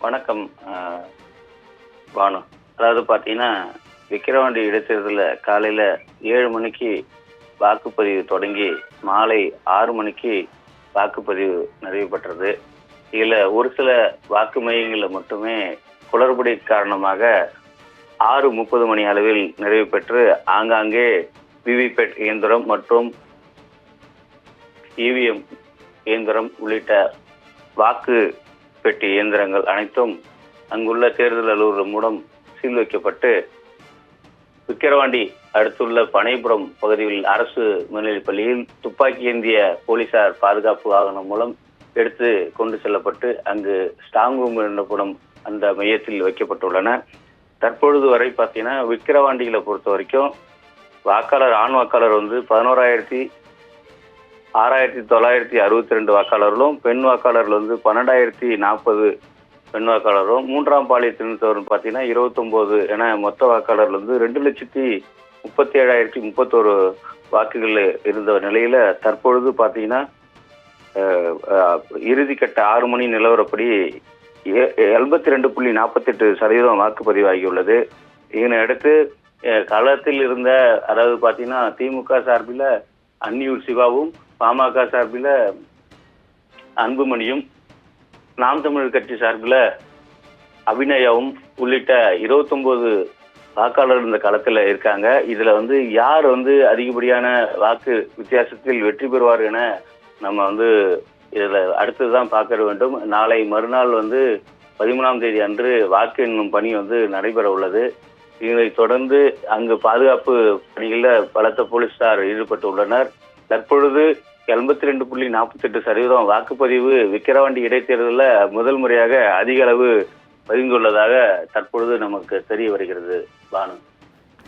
வணக்கம். பானு. அதாவது பார்த்தீங்கன்னா, விக்கிரவாண்டி இடைத்தேர்தலில் காலையில் 7 மணிக்கு வாக்குப்பதிவு தொடங்கி மாலை 6 மணிக்கு வாக்குப்பதிவு நிறைவு பெற்றது. இதில் ஒரு சில வாக்கு மையங்களில் மட்டுமே குளறுபடி காரணமாக 6:30 மணி அளவில் நிறைவு பெற்று ஆங்காங்கே விவிபேட் இயந்திரம் மற்றும் இவிஎம் இயந்திரம் உள்ளிட்ட வாக்கு பெட்டி இயந்திரங்கள் அனைத்தும் அங்குள்ள தேர்தல் அலுவலர் மூலம் சீல் வைக்கப்பட்டு விக்கிரவாண்டி அடுத்துள்ள பனைபுரம் பகுதியில் அரசு மேல்நிலைப் பள்ளியில் துப்பாக்கி ஏந்திய போலீசார் பாதுகாப்பு வாகனம் மூலம் எடுத்து கொண்டு செல்லப்பட்டு அங்கு ஸ்ட்ராங் ரூம் எனப்படும் அந்த மையத்தில் வைக்கப்பட்டுள்ளன. தற்பொழுது வரை பார்த்தீங்கன்னா விக்கிரவாண்டியில பொறுத்த வரைக்கும் வாக்காளர் ஆண் வாக்காளர் 11,6,962 வாக்காளர்களும் பெண் வாக்காளர்கள் 12,040 பெண் வாக்காளரும் மூன்றாம் பாலியத்தினர் பார்த்தீங்கன்னா 29 என மொத்த வாக்காளர்கள் 2,37,031 வாக்குகள் இருந்த நிலையில தற்பொழுது பார்த்தீங்கன்னா இறுதிக்கட்ட 6 மணி நிலவரப்படி 82.48% வாக்குப்பதிவாகியுள்ளது. இதனை அடுத்து களத்தில் இருந்த அதாவது பார்த்தீங்கன்னா திமுக சார்பில் அன்னியூர் சிவாவும் பாமக சார்பில் அன்புமணியும் நாம் தமிழர் கட்சி சார்பில் அபிநயாவும் உள்ளிட்ட 29 வாக்காளர்கள் இந்த களத்தில் இருக்காங்க. இதுல யார் அதிகப்படியான வாக்கு வித்தியாசத்தில் வெற்றி பெறுவார் என நம்ம இதுல அடுத்துதான் பார்க்க வேண்டும். நாளை மறுநாள் 13ஆம் தேதி அன்று வாக்கு எண்ணும் பணி நடைபெற உள்ளது. இதனை தொடர்ந்து அங்கு பாதுகாப்பு பணிகளில் பலத்த போலீசார் ஈடுபட்டு உள்ளனர். தற்பொழுது 82.48% வாக்குப்பதிவு விக்கிரவாண்டி இடைத்தேர்தலில் முதல் முறையாக அதிக அளவு பதிந்துள்ளதாக தற்பொழுது நமக்கு தெரிய வருகிறது. பானு.